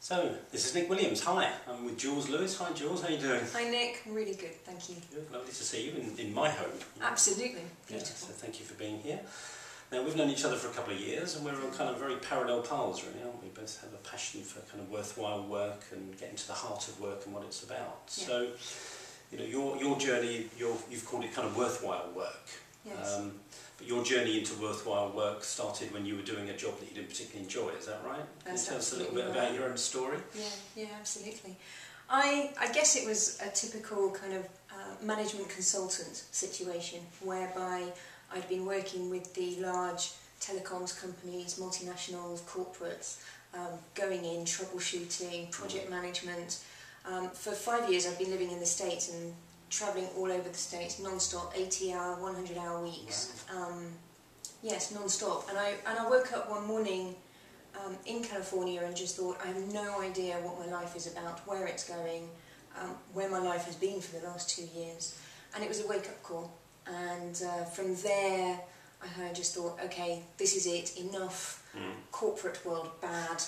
So, this is Nick Williams. Hi, I'm with Jules Lewis. Hi Jules, how are you doing? Hi Nick, really good, thank you. Good, lovely to see you in my home. Absolutely, beautiful. Yeah, so thank you for being here. Now, we've known each other for a couple of years and we're on kind of very parallel paths really, aren't we? Both have a passion for kind of worthwhile work and getting to the heart of work and what it's about. Yeah. So, you know, your journey, you've called it kind of worthwhile work. Yes. But your journey into worthwhile work started when you were doing a job that you didn't particularly enjoy, is that right? Can you tell us a little bit about your own story? Yeah, absolutely. I guess it was a typical kind of management consultant situation whereby I'd been working with the large telecoms companies, multinationals, corporates, going in, troubleshooting, project management. For 5 years I've been living in the States and travelling all over the States, non-stop, 80-hour, 100-hour weeks. Wow. Yes, non-stop. And I woke up one morning in California and just thought, I have no idea what my life is about, where it's going, where my life has been for the last 2 years. And it was a wake-up call. And from there, I just thought, okay, this is it, enough. Corporate world, bad.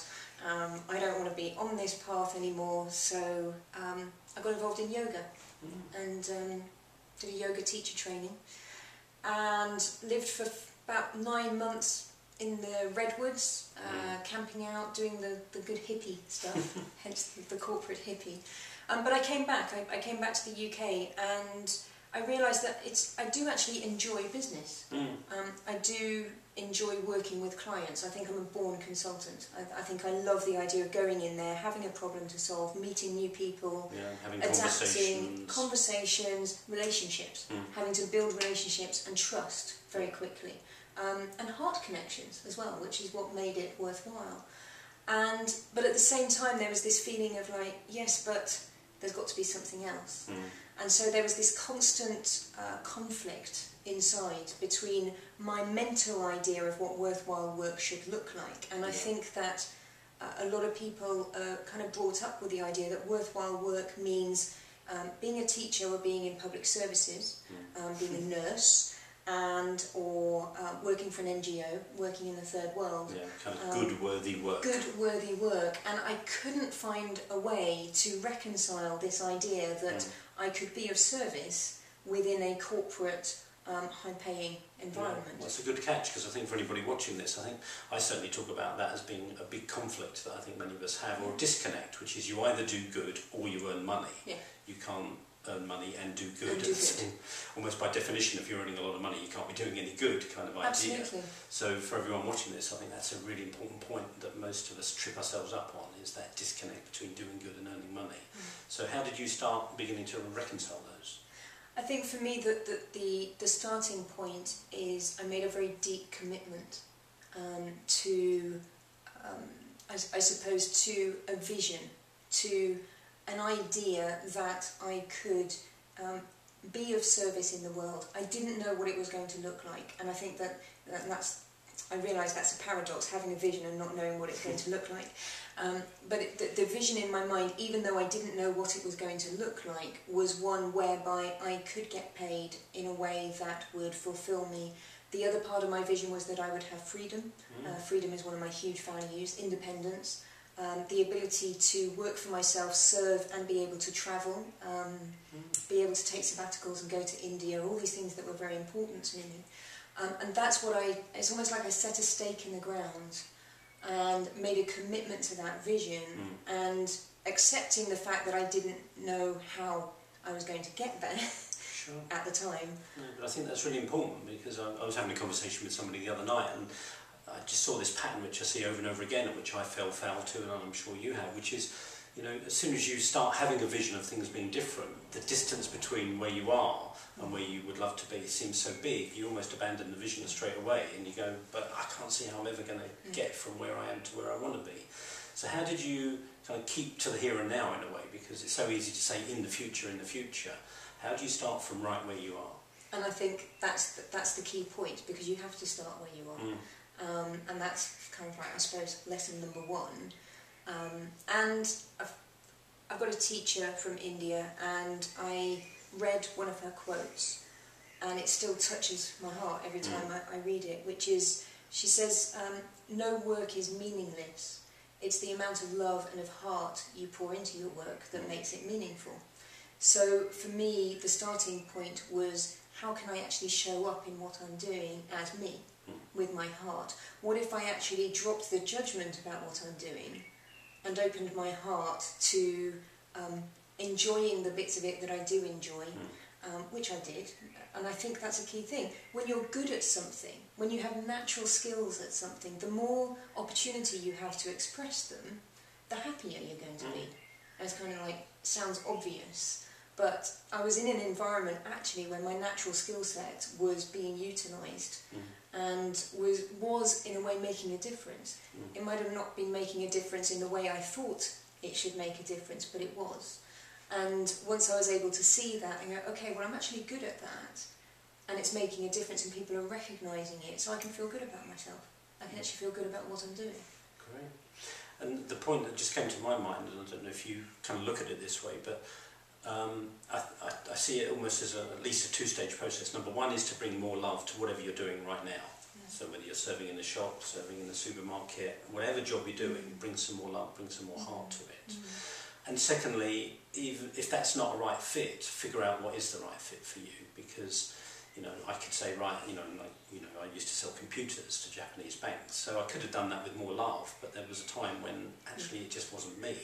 I don't want to be on this path anymore. So I got involved in yoga. And did a yoga teacher training and lived for about 9 months in the redwoods, camping out, doing the good hippie stuff, hence the corporate hippie. But I came back to the UK and I realised that I do actually enjoy business. I do enjoy working with clients. I think I'm a born consultant. I think I love the idea of going in there, having a problem to solve, meeting new people, having adapting, conversations, relationships, having to build relationships and trust very quickly. And heart connections as well, which is what made it worthwhile. But at the same time there was this feeling of like, yes, but there's got to be something else. And so there was this constant conflict inside between my mental idea of what worthwhile work should look like. And I think that a lot of people are kind of brought up with the idea that worthwhile work means being a teacher or being in public services, being a nurse, or working for an NGO, working in the third world. Yeah, kind of good, worthy work. Good, worthy work. And I couldn't find a way to reconcile this idea that I could be of service within a corporate, high-paying environment. Well, it's a good catch, because I think for anybody watching this, I think I certainly talk about that as being a big conflict that I think many of us have, or a disconnect, which is you either do good or you earn money. Yeah. You can't earn money and do good. Almost by definition, if you're earning a lot of money, you can't be doing any good kind of idea. Absolutely. So for everyone watching this, I think that's a really important point that most of us trip ourselves up on, is that disconnect between doing good and earning money. So how did you start beginning to reconcile those? I think for me the starting point is I made a very deep commitment to, I suppose, to a vision, to an idea that I could be of service in the world. I didn't know what it was going to look like, and I think I realise that's a paradox, having a vision and not knowing what it's going to look like. But the vision in my mind, even though I didn't know what it was going to look like, was one whereby I could get paid in a way that would fulfil me. The other part of my vision was that I would have freedom. Freedom is one of my huge values, independence. The ability to work for myself, serve and be able to travel, be able to take sabbaticals and go to India, all these things that were very important to me. And that's what it's almost like I set a stake in the ground and made a commitment to that vision, and accepting the fact that I didn't know how I was going to get there at the time. No, but I think that's really important, because I was having a conversation with somebody the other night and I just saw this pattern which I see over and over again, and which I fell foul to, and I'm sure you have, which is, you know, as soon as you start having a vision of things being different, the distance between where you are and where you would love to be seems so big, you almost abandon the vision straight away, and you go, but I can't see how I'm ever going to get from where I am to where I want to be. So how did you kind of keep to the here and now in a way, because it's so easy to say in the future, how do you start from right where you are? And I think that's the key point, because you have to start where you are. And that's kind of like, I suppose, lesson number one. And I've got a teacher from India, and I read one of her quotes, and it still touches my heart every time I read it, which is, she says, no work is meaningless It's the amount of love and of heart you pour into your work that makes it meaningful. So for me, the starting point was, how can I actually show up in what I'm doing as me, with my heart? What if I actually dropped the judgment about what I'm doing and opened my heart to enjoying the bits of it that I do enjoy, which I did. And I think that's a key thing. When you're good at something, when you have natural skills at something, the more opportunity you have to express them, the happier you're going to be. And it's kind of like, sounds obvious, but I was in an environment actually where my natural skill set was being utilised and was in a way making a difference. It might have not been making a difference in the way I thought it should make a difference, but it was. And once I was able to see that and go, okay, well, I'm actually good at that, and it's making a difference and people are recognising it, so I can feel good about myself. I can actually feel good about what I'm doing. Great. And the point that just came to my mind, and I don't know if you kind of look at it this way, but I see it almost as at least a two-stage process. Number one is to bring more love to whatever you're doing right now. So whether you're serving in the shop, serving in the supermarket, whatever job you're doing, bring some more love, bring some more heart to it. And secondly, even if that's not a right fit, figure out what is the right fit for you. Because, you know, I could say, right, I used to sell computers to Japanese banks, so I could have done that with more love, but there was a time when actually it just wasn't me.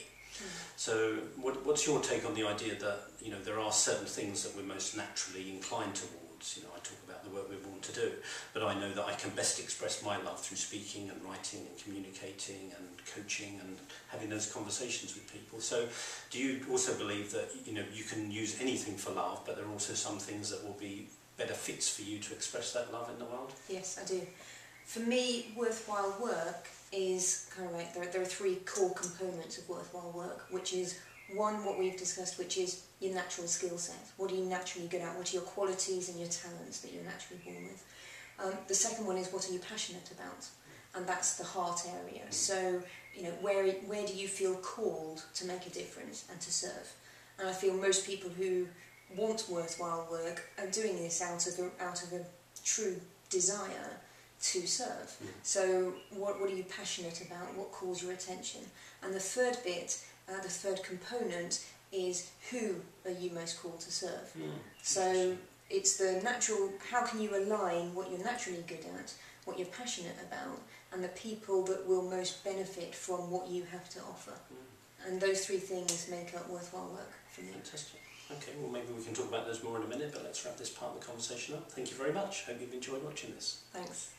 So what's your take on the idea that, you know, there are certain things that we're most naturally inclined towards? You know, I talk about the work we're born to do, but I know that I can best express my love through speaking and writing and communicating and coaching and having those conversations with people. So do you also believe that, you know, you can use anything for love, but there are also some things that will be better fits for you to express that love in the world? Yes, I do. For me, worthwhile work is kind of like, there are three core components of worthwhile work, which is one, what we've discussed, which is your natural skill set. What are you naturally good at? What are your qualities and your talents that you're naturally born with? The second one is, what are you passionate about? And that's the heart area. So, you know, where do you feel called to make a difference and to serve? And I feel most people who want worthwhile work are doing this out of a true desire to serve. So what are you passionate about? What calls your attention? And the third bit, the third component, is who are you most called to serve? So it's the natural, how can you align what you're naturally good at, what you're passionate about, and the people that will most benefit from what you have to offer. And those three things make up worthwhile work for me. Fantastic. Okay, well maybe we can talk about those more in a minute, but let's wrap this part of the conversation up. Thank you very much. Hope you've enjoyed watching this. Thanks.